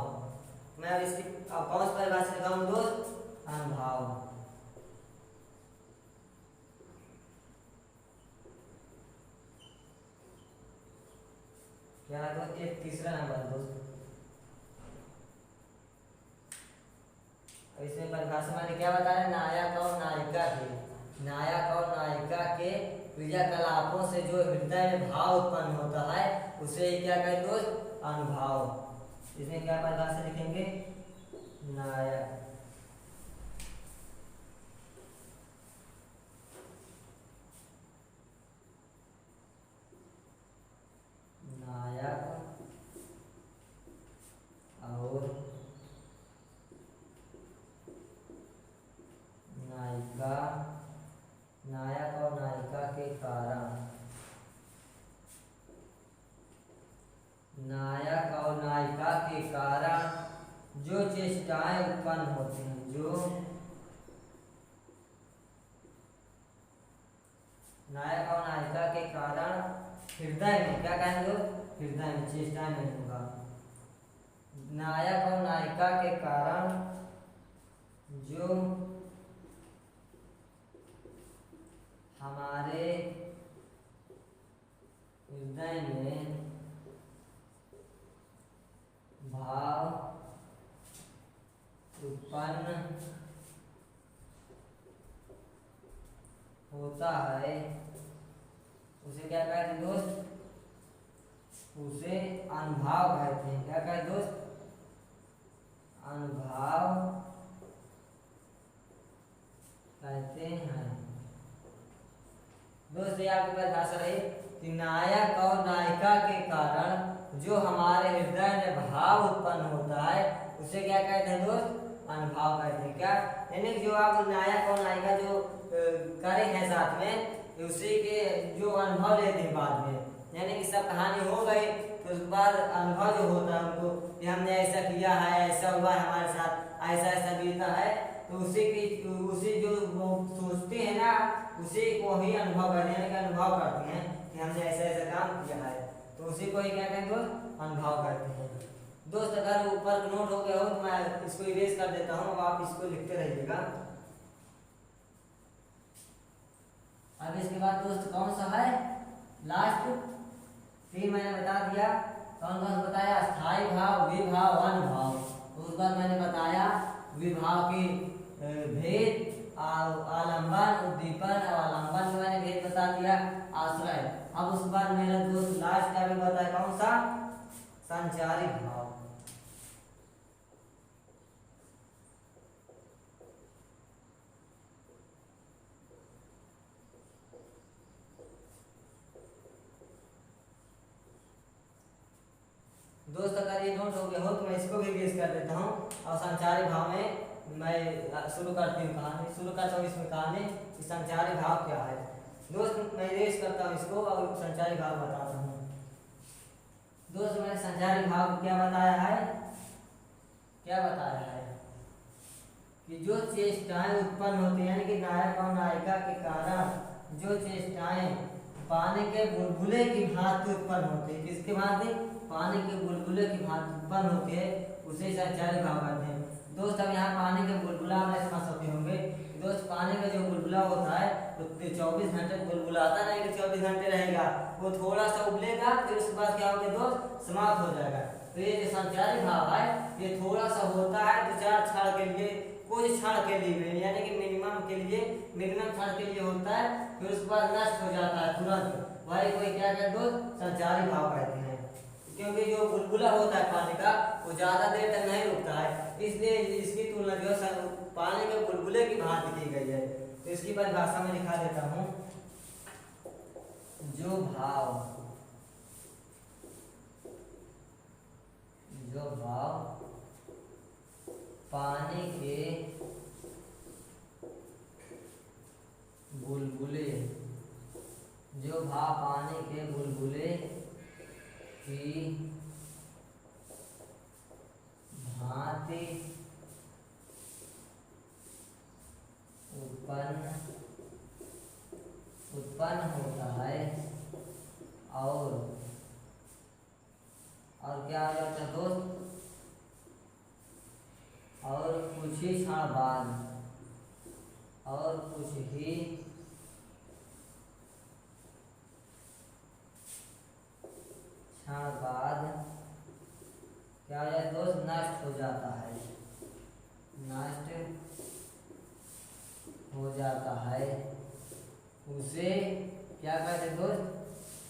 मैं अब इसकी कौन सी परिभाषा लगाऊं दोस्त? अनुभव। क्या है दोस्त? ये तीसरा नंबर दोस्त। इसमें परिभाषा मैंने क्या बताया? नायक और नायिका के क्रियाकलापों से जो हृदय में भाव उत्पन्न होता है उसे क्या कहते दोस्त? अनुभव। इसमें क्या परिभाषा लिखेंगे? नायक और नायक और नायिका के कारण, नायक और नायिका के कारण जो चेष्टाएं उत्पन्न होती हैं, जो नायक और नायिका के कारण हृदय में क्या कहेंगे? हृदय में चेष्टाएं नहीं होगा। नायक और नायिका के कारण जो हमारे हृदय में भाव उत्पन्न होता है उसे क्या कहते हैं दोस्त? उसे अनुभाव कहते हैं। क्या कहते दोस्त? अनुभाव कहते हैं। दोस्त ये आपकी परिभाषा रही कि नायक और नायिका के कारण जो हमारे हृदय में भाव उत्पन्न होता है उसे क्या कहते हैं दोस्त? अनुभाव कहते हैं। क्या यानी कि जो आप नायक और नायिका जो करे हैं साथ में उसी के जो अनुभव लेते हैं बाद में, यानी कि सब कहानी हो गई तो उसके बाद अनुभव जो होता है उनको कि हमने ऐसा किया है, ऐसा हुआ है हमारे साथ, ऐसा ऐसा बीता है, तो उसी जो वो सोचते हैं ना उसी को ही अनुभव करते हैं, अनुभव करते हैं कि हमने ऐसा ऐसा काम किया है, तो उसी को ही क्या कहते हैं दोस्त? अनुभव करते हैं। दोस्त अगर ऊपर नोट हो गया हो तो मैं इसको इरेज कर देता हूँ, अब आप इसको लिखते रहिएगा। अब इसके बाद दोस्त कौन सा है लास्ट? फिर मैंने बता दिया कौन कौन बताया, स्थायी भाव, विभाव, अनुभाव। उसके बाद मैंने बताया विभाव के भेद, आलंबन, उद्दीपन और आलंबन में मैंने भेद बता दिया, आश्रय। अब उसके बाद मेरा दोस्त लास्ट का भी बताया कौन सा? संचारी भाव। दोस्त अगर ये नोट हो गया हो तो मैं इसको भी पेश कर देता हूँ और संचारी भाव में मैं शुरू करती हूँ कहानी, शुरू करता हूँ इसमें कहानी कि संचारी भाव क्या है। दोस्त मैं रेस करता हूँ इसको और संचारी भाव बताता हूँ। दोस्त मैंने संचारी भाव क्या बताया है? क्या बताया है कि जो चेष्टाएं उत्पन्न होती हैं, यानी कि नायक और नायिका के कारण जो चेष्टाएं पानी के बुलबुले की भांति उत्पन्न होती है, किसके भांति? पानी के बुलबुले की भांति उत्पन्न होती है, उसे संचारी भाव कहते हैं। दोस्त अब यहाँ पानी के बुलबुला आप समझ सकते होंगे। दोस्त पानी का जो बुलबुला होता है तो 24 घंटे बुलबुला आता नहीं कि 24 घंटे रहेगा, वो थोड़ा सा उबलेगा फिर उसके बाद क्या होगा दोस्त? समाप्त हो जाएगा। तो ये जो संचारी भाव है ये थोड़ा सा होता है 2-4 क्षण के लिए, कुछ क्षण के लिए, यानी कि मिनिमम क्षण के लिए होता है, फिर उसके बाद नष्ट हो जाता है तुरंत। वही कोई क्या कहते दोस्त? संचारी भाव कहते हैं। क्योंकि जो बुलबुला होता है पानी का वो ज्यादा देर तक नहीं रुकता है, इसलिए इसकी तुलना जो है पानी के बुलबुले की भांति की गई है। तो इसकी परिभाषा में लिखा देता हूँ, जो भाव पानी के बुलबुले, जो भाव पानी के बुलबुले की भांति उत्पन्न होता है और क्या हो जाता है दोस्त? और कुछ ही क्षण बाद क्या हो जाता है दोस्त? नष्ट हो जाता है, उसे क्या कहते हैं दोस्त?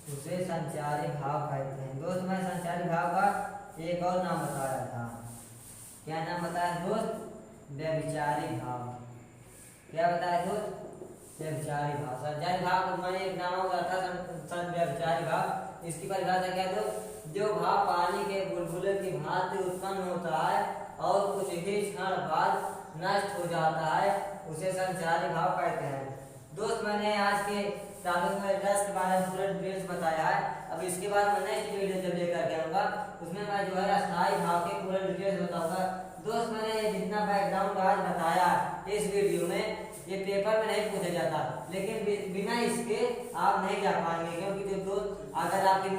उसे संचारी भाव कहते हैं। दोस्त मैं संचारी भाव का एक और नाम बताया था। क्या नाम बताया दोस्त? व्यभिचारी भाव। क्या बताया दोस्त? व्यभिचारी भाव। संचारी भाव को मैंने एक नाम दिया था व्यभिचारी भाव। इसकी परिभाषा क्या है दोस्त? जो भाव पानी के बुलबुले की भांति उत्पन्न होता है और कुछ ही क्षण बाद नष्ट हो जाता है, उसे संचारी भाव कहते हैं। दोस्त मैंने आज के टॉपिक में रस के बारे में पूरा डिटेल्स बताया है। अब इसके बाद मैं नेक्स्ट वीडियो जब लेकर के आऊँगा उसमें मैं जो है अस्थायी भाव के पूरा डिटेल्स बताऊंगा। दोस्त मैंने जितना बैकग्राउंड आज बताया इस वीडियो में ये पेपर में नहीं पूछा जाता, लेकिन बिना इसके आप नहीं जा पाएंगे, क्योंकि जो दोस्त अगर आपकी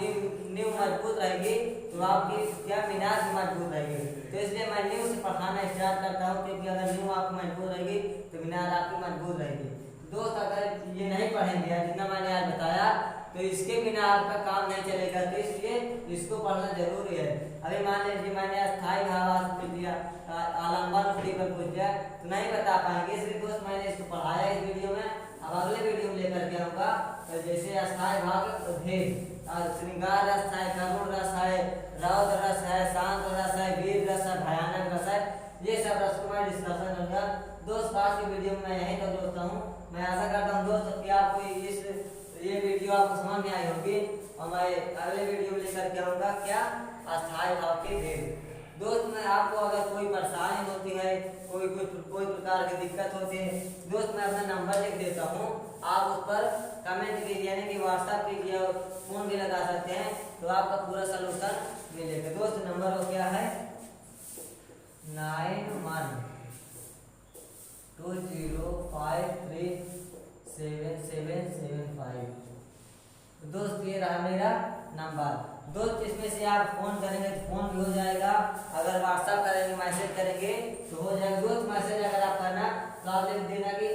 नींव मजबूत रहेगी तो आपकी क्या मीनार भी मजबूत रहेगी। तो इसलिए मैं नींव से पढ़ाना स्टार्ट करता हूँ, क्योंकि अगर नींव आपकी मजबूत रहेगी तो मीनार आपकी मजबूत रहेगी। दोस्त अगर ये नहीं पढ़ेंगे जितना मैंने आज बताया तो इसके बिना आपका काम नहीं चलेगा, तो इसलिए इसको पढ़ना जरूरी है। अभी मान लीजिए मैंने अस्थायी भाव पूछ दिया, आलंबन उद्दीपन पूछ दिया तो नहीं बता पाएंगे, इसलिए दोस्त मैंने इसको पढ़ाया इस वीडियो में। अब अगले वीडियो में लेकर के आऊँगा तो जैसे अस्थायी भाव भेद, श्रृंगार रस है, करुण रस है, रौद्र रस है, शांत रस है, वीर रस है, भयानक रस है। ये सब रस को मैं डिस्कशन करूंगा दोस्त। आज की वीडियो में मैं यहीं तक रोकता हूँ। मैं आशा करता हूँ दोस्त कि आपको ये वीडियो आपको समझ में आई होगी और मैं अगले वीडियो में लेकर के आऊँगा क्या, अस्थायी भाव के भेद। दोस्त मैं आपको अगर कोई परेशानी होती है, कोई प्रकार की दिक्कत होती है दोस्त, मैं अपना नंबर लिख देता हूँ, आप उस पर कमेंट कीजिए, यानी कि व्हाट्सएप कीजिए और फोन भी लगा सकते हैं, तो आपका पूरा सलूशन मिलेगा। दोस्त नंबर हो क्या है 9120537775। दोस्त ये रहा मेरा नंबर। दोस्त इसमें से आप फोन करेंगे तो फोन भी हो जाएगा, अगर व्हाट्सएप करेंगे मैसेज करेंगे तो हो जाएगा। दोस्त मैसेज अगर आप करना तो आप लिख देना कि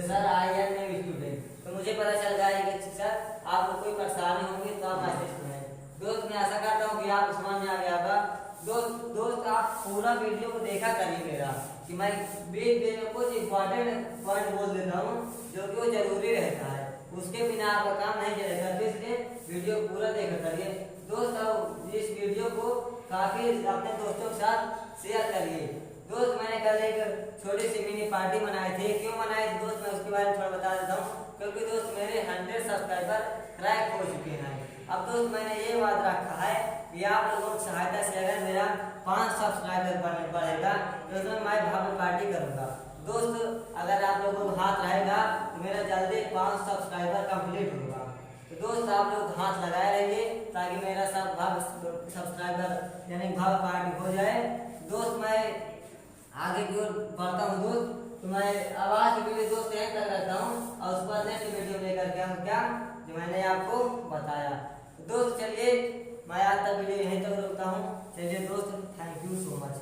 sir I am new student, तो मुझे पता चल जाएगा कि सर आपको कोई परेशानी होगी तो आप मैसेज करें। दोस्त मैं आशा करता हूँ कि आप समझ में आ गया होगा। दोस्त आप पूरा वीडियो को देखा करिए मेरा, कि मैं बीच बीच में कुछ इंपॉर्टेंट पॉइंट बोल देता हूँ जो कि वो जरूरी रहता है, उसके बिना आपका काम नहीं चलेगा। तो इसलिए वीडियो पूरा देखा करिए दोस्त। अब इस वीडियो को काफी अपने दोस्तों के साथ शेयर करिए। दोस्त मैंने कल एक छोटी सी मिनी पार्टी मनाई थी। क्यों मनाई थी दोस्त मैं उसके बारे में थोड़ा बता देता हूँ, क्योंकि दोस्त मेरे 100 सब्सक्राइबर क्रैक हो चुके हैं। अब दोस्त मैंने ये बात रखा है कि आप लोगों की सहायता से अगर मेरा 5 सब्सक्राइबर बढ़ेगा तो उसमें मैं भव्य पार्टी करूँगा। दोस्त अगर आप लोगों को हाथ रहेगा तो मेरा जल्दी 5 सब्सक्राइबर कंप्लीट होगा। तो दोस्त आप लोग हाथ लगाए रहिए ताकि मेरा सब भव्य सब्सक्राइबर यानी भव्य पार्टी हो जाए। दोस्त मैं आगे की ओर बढ़ता हूँ दोस्त, तो मैं आवाज की वीडियो दोस्त यहीं तक करता हूँ और उस पर नेक्स्ट वीडियो लेकर के हम क्या जो मैंने आपको बताया। दोस्त चलिए मैं आज तक वीडियो यहीं तक रोकता हूँ। चलिए दोस्त, थैंक यू सो मच।